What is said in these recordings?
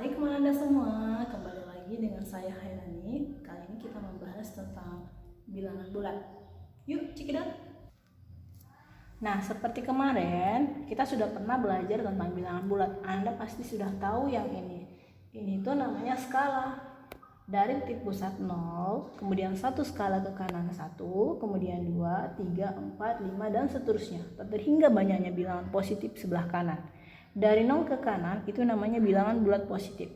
Assalamualaikum Anda semua, kembali lagi dengan saya Hairani. Kali ini kita membahas tentang bilangan bulat. Yuk, check it out. Nah, seperti kemarin kita sudah pernah belajar tentang bilangan bulat. Anda pasti sudah tahu yang ini. Ini tuh namanya skala. Dari titik pusat 0, kemudian satu skala ke kanan 1, kemudian 2, 3, 4, 5, dan seterusnya. Hingga banyaknya bilangan positif sebelah kanan. Dari 0 ke kanan itu namanya bilangan bulat positif.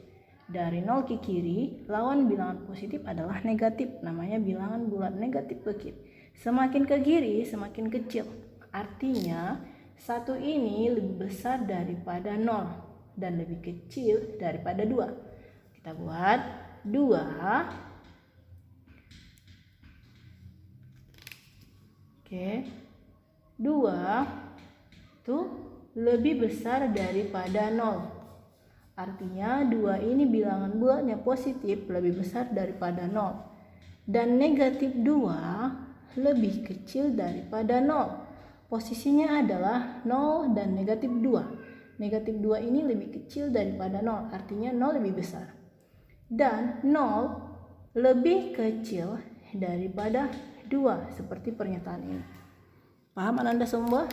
Dari 0 ke kiri, lawan bilangan positif adalah negatif, namanya bilangan bulat negatif bukit. Semakin ke kiri, semakin kecil. Artinya, satu ini lebih besar daripada 0 dan lebih kecil daripada 2. Kita buat 2 tuh lebih besar daripada 0. Artinya 2 ini bilangan bulatnya positif lebih besar daripada 0. Dan negatif 2 lebih kecil daripada 0. Posisinya adalah 0 dan negatif 2. Negatif 2 ini lebih kecil daripada 0, artinya 0 lebih besar. Dan 0 lebih kecil daripada 2, seperti pernyataan ini. Paham Anda semua?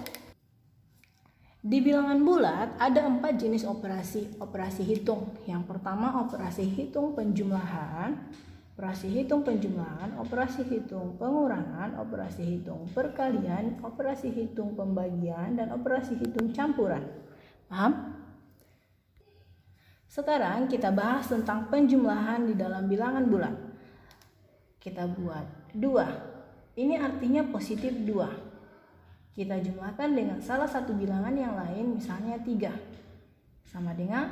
Di bilangan bulat ada 4 jenis operasi hitung. Yang pertama operasi hitung penjumlahan, operasi hitung pengurangan, operasi hitung perkalian, operasi hitung pembagian, dan operasi hitung campuran. Paham? Sekarang kita bahas tentang penjumlahan di dalam bilangan bulat. Kita buat 2. Ini artinya positif 2. Kita jumlahkan dengan salah satu bilangan yang lain, misalnya 3. Sama dengan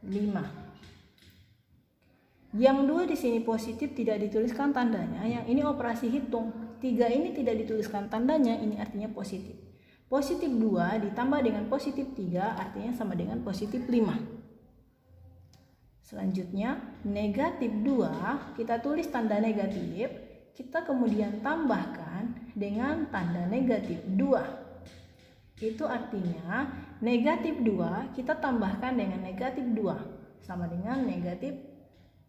5. Yang 2 di sini positif tidak dituliskan tandanya, yang ini operasi hitung. 3 ini tidak dituliskan tandanya, ini artinya positif. Positif 2 ditambah dengan positif 3 artinya sama dengan positif 5. Selanjutnya, negatif 2, kita tulis tanda negatif, kita kemudian tambahkan dengan tanda negatif 2. Itu artinya negatif 2 kita tambahkan dengan negatif 2, sama dengan negatif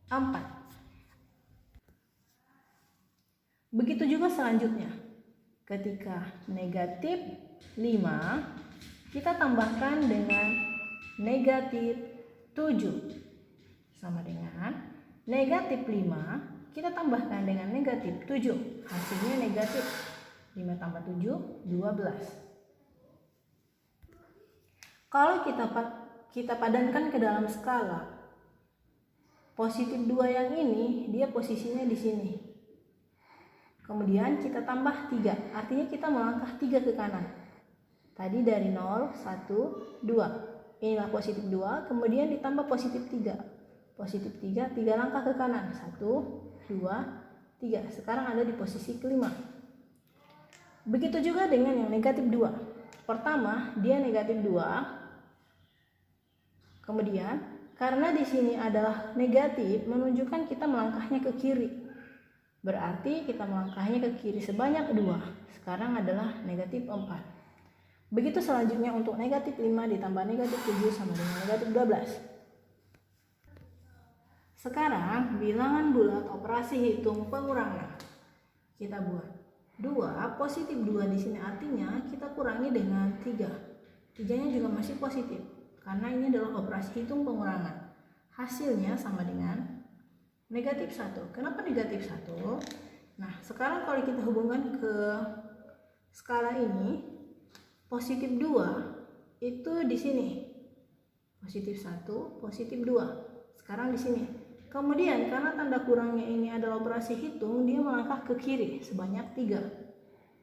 4. Begitu juga selanjutnya, ketika negatif 5, kita tambahkan dengan negatif 7. Sama dengan negatif 5, kita tambahkan dengan negatif 7. Hasilnya negatif. 5 tambah 7, 12. Kalau kita padankan ke dalam skala, positif 2 yang ini, dia posisinya di sini. Kemudian kita tambah 3, artinya kita melangkah 3 ke kanan. Tadi dari 0, 1, 2. Inilah positif 2, kemudian ditambah positif 3. Positif 3 langkah ke kanan. 1, 2, 3. Sekarang ada di posisi kelima. Begitu juga dengan yang negatif 2. Pertama, dia negatif 2. Kemudian, karena di sini adalah negatif, menunjukkan kita melangkahnya ke kiri. Berarti kita melangkahnya ke kiri sebanyak 2. Sekarang adalah negatif 4. Begitu selanjutnya untuk negatif 5 ditambah negatif 7 sama dengan negatif 12. Sekarang bilangan bulat operasi hitung pengurangan. Kita buat 2, positif 2 di sini artinya kita kurangi dengan 3. 3-nya juga masih positif karena ini adalah operasi hitung pengurangan. Hasilnya sama dengan negatif 1. Kenapa negatif 1? Nah, sekarang kalau kita hubungkan ke skala ini, positif 2 itu di sini. Positif 1, positif 2. Sekarang di sini. Kemudian karena tanda kurangnya ini adalah operasi hitung, dia melangkah ke kiri sebanyak 3.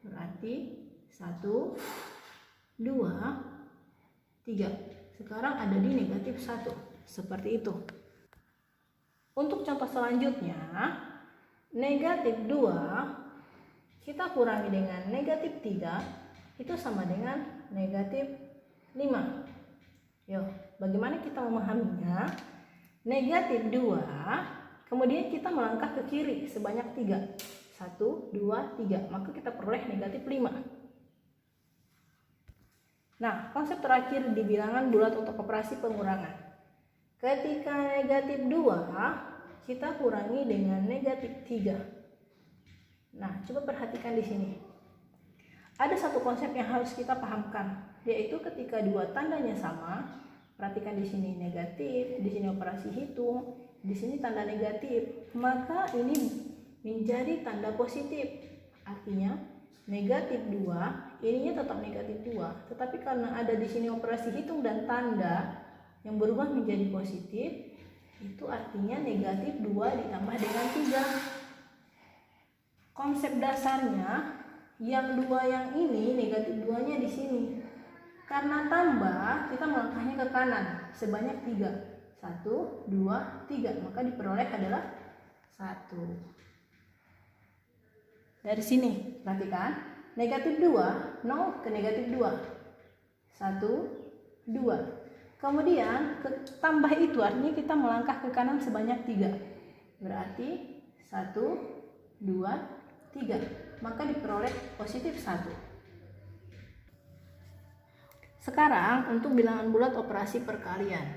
Berarti 1, 2, 3. Sekarang ada di negatif 1. Seperti itu. Untuk contoh selanjutnya, negatif 2 kita kurangi dengan negatif 3, itu sama dengan negatif 5. Yuk, bagaimana kita memahaminya? Negatif 2, kemudian kita melangkah ke kiri sebanyak 3. 1, 2, 3. Maka kita peroleh negatif 5. Nah, konsep terakhir di bilangan bulat untuk operasi pengurangan. Ketika negatif 2, kita kurangi dengan negatif 3. Nah, coba perhatikan di sini. Ada satu konsep yang harus kita pahamkan, yaitu ketika dua tandanya sama, perhatikan di sini negatif, di sini operasi hitung, di sini tanda negatif, maka ini menjadi tanda positif. Artinya negatif 2, ininya tetap negatif 2, tetapi karena ada di sini operasi hitung dan tanda yang berubah menjadi positif, itu artinya negatif 2 ditambah dengan 3. Konsep dasarnya yang 2 yang ini negatif 2-nya di sini. Karena tambah, kita melangkahnya ke kanan sebanyak 3. 1, 2, 3. Maka diperoleh adalah 1. Dari sini, perhatikan. Negatif 2, 0 ke negatif 2. 1, 2. Kemudian, tambah itu artinya kita melangkah ke kanan sebanyak 3. Berarti 1, 2, 3. Maka diperoleh positif 1. Sekarang untuk bilangan bulat operasi perkalian.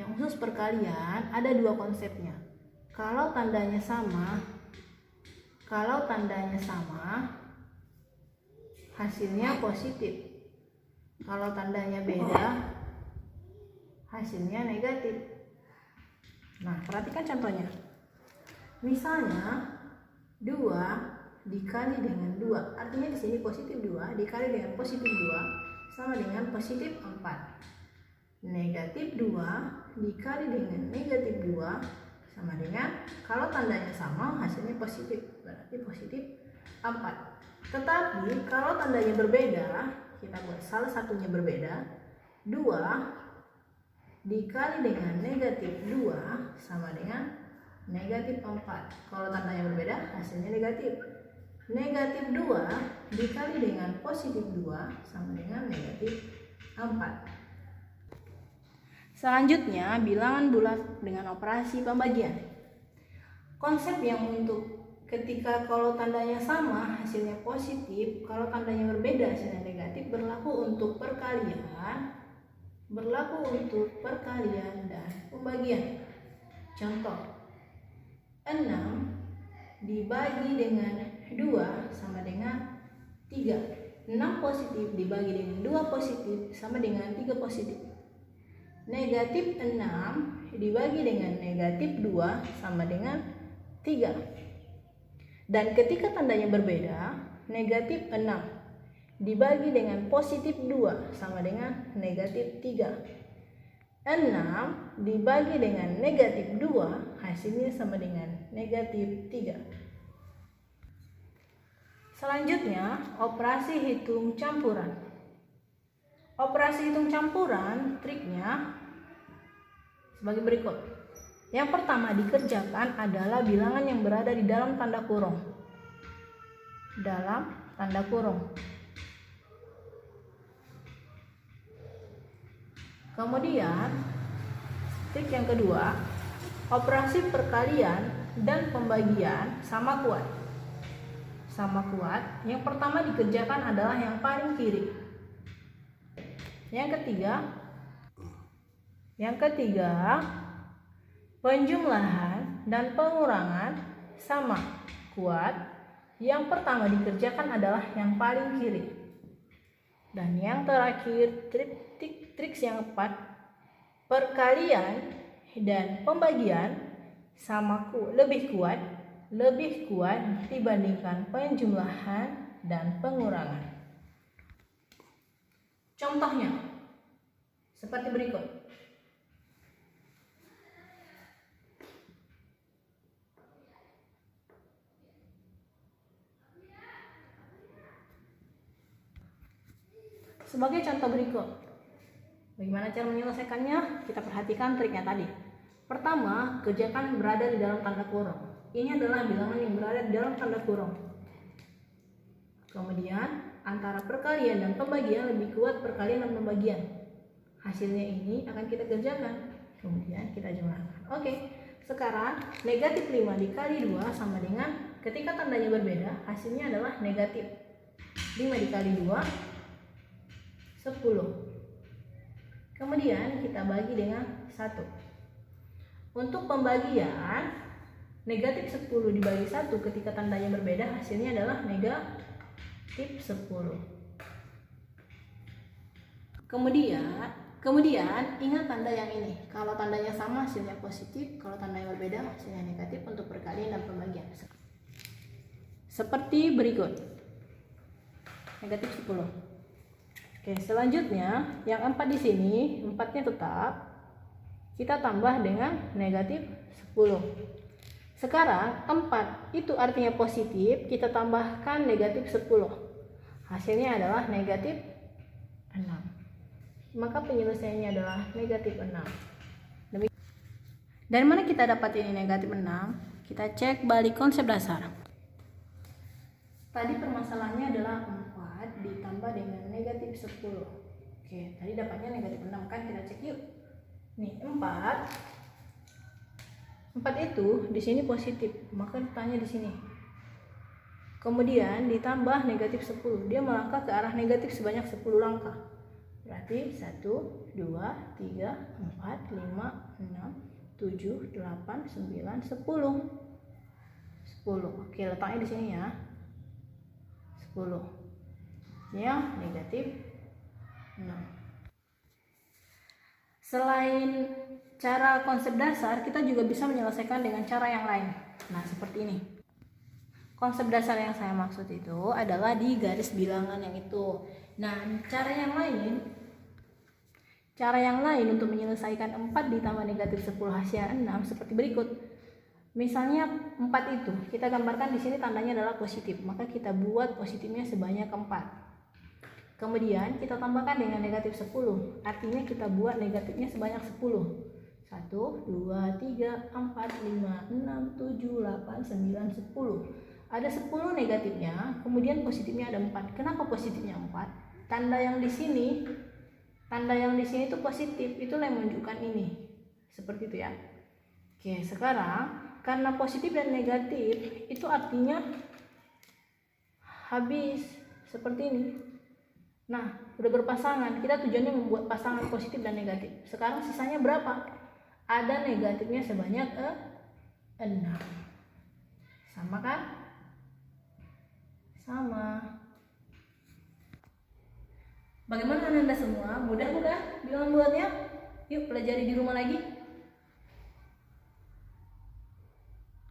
Yang khusus perkalian ada dua konsepnya. Kalau tandanya sama, hasilnya positif. Kalau tandanya beda, hasilnya negatif. Nah, perhatikan contohnya. Misalnya 2 dikali dengan 2, artinya di sini positif 2 dikali dengan positif 2 sama dengan positif 4. Negatif 2 dikali dengan negatif 2 sama dengan, kalau tandanya sama hasilnya positif, berarti positif 4. Tetapi kalau tandanya berbeda, kita buat salah satunya berbeda. 2 dikali dengan negatif 2 sama dengan negatif 4. Kalau tandanya berbeda, hasilnya negatif. Negatif 2 dikali dengan positif 2 sama dengan negatif 4. Selanjutnya, bilangan bulat dengan operasi pembagian. Konsep yang untuk ketika kalau tandanya sama hasilnya positif, kalau tandanya berbeda hasilnya negatif, berlaku untuk perkalian dan pembagian. Contoh, 6 dibagi dengan 2 sama dengan 3. 6 positif dibagi dengan 2 positif sama dengan 3 positif. Negatif 6 dibagi dengan negatif 2 sama dengan 3. Dan ketika tandanya berbeda, negatif 6 dibagi dengan positif 2 sama dengan negatif 3. 6 dibagi dengan negatif 2 hasilnya sama dengan negatif 3. Selanjutnya, operasi hitung campuran. Operasi hitung campuran triknya sebagai berikut. Yang pertama dikerjakan adalah bilangan yang berada di dalam tanda kurung. Dalam tanda kurung. Kemudian, trik yang kedua, operasi perkalian dan pembagian sama kuat. Yang pertama dikerjakan adalah yang paling kiri. Yang ketiga, penjumlahan dan pengurangan sama kuat. Yang pertama dikerjakan adalah yang paling kiri. Dan yang terakhir, trik yang keempat, perkalian dan pembagian sama lebih kuat dibandingkan penjumlahan dan pengurangan. Contohnya seperti berikut. Sebagai contoh berikut, bagaimana cara menyelesaikannya? Kita perhatikan triknya tadi. Pertama, kerjakan berada di dalam tanda kurung. Ini adalah bilangan yang berada di dalam tanda kurung. Kemudian, antara perkalian dan pembagian lebih kuat perkalian dan pembagian. Hasilnya ini akan kita kerjakan. Kemudian kita jumlahkan. Oke, sekarang negatif 5 dikali 2 sama dengan, ketika tandanya berbeda, hasilnya adalah negatif. 5 dikali 2, 10. Kemudian kita bagi dengan 1. Untuk pembagian negatif 10 dibagi 1 ketika tandanya berbeda, hasilnya adalah negatif 10. Kemudian ingat tanda yang ini. Kalau tandanya sama hasilnya positif, kalau tandanya berbeda hasilnya negatif untuk perkalian dan pembagian. Seperti berikut. Negatif 10. Oke, selanjutnya yang 4 di sini, 4-nya tetap kita tambah dengan negatif 10. Sekarang 4 itu artinya positif, kita tambahkan negatif 10. Hasilnya adalah negatif 6. Maka penyelesaiannya adalah negatif 6. Dari mana kita dapat ini negatif 6? Kita cek balik konsep dasar. Tadi permasalahannya adalah 4 ditambah dengan negatif 10. Oke, tadi dapatnya negatif 6 kan, kita cek yuk. Nih, 4 itu di sini positif, maka ditanya di sini. Kemudian ditambah negatif 10, dia melangkah ke arah negatif sebanyak 10 langkah. Berarti 1, 2, 3, 4, 5, 6, 7, 8, 9, 10. 10. Oke, letaknya di sini ya. 10. Ya, negatif 6. Selain cara konsep dasar, kita juga bisa menyelesaikan dengan cara yang lain. Nah, seperti ini. Konsep dasar yang saya maksud itu adalah di garis bilangan yang itu. Nah, cara yang lain untuk menyelesaikan 4 ditambah negatif 10 hasilnya 6 seperti berikut. Misalnya 4 itu kita gambarkan di sini tandanya adalah positif, maka kita buat positifnya sebanyak 4. Kemudian kita tambahkan dengan negatif 10, artinya kita buat negatifnya sebanyak 10. 1, 2, 3, 4, 5, 6, 7, 8, 9, 10. Ada 10 negatifnya, kemudian positifnya ada 4. Kenapa positifnya 4? Tanda yang di sini itu positif, itulah yang menunjukkan ini. Seperti itu ya. Oke, sekarang karena positif dan negatif itu artinya habis seperti ini. Nah, udah berpasangan, kita tujuannya membuat pasangan positif dan negatif. Sekarang sisanya berapa? Ada negatifnya sebanyak 6. Sama kan? Sama. Bagaimana Anda semua? Mudah bukan bilangan bulatnya? Yuk pelajari di rumah lagi.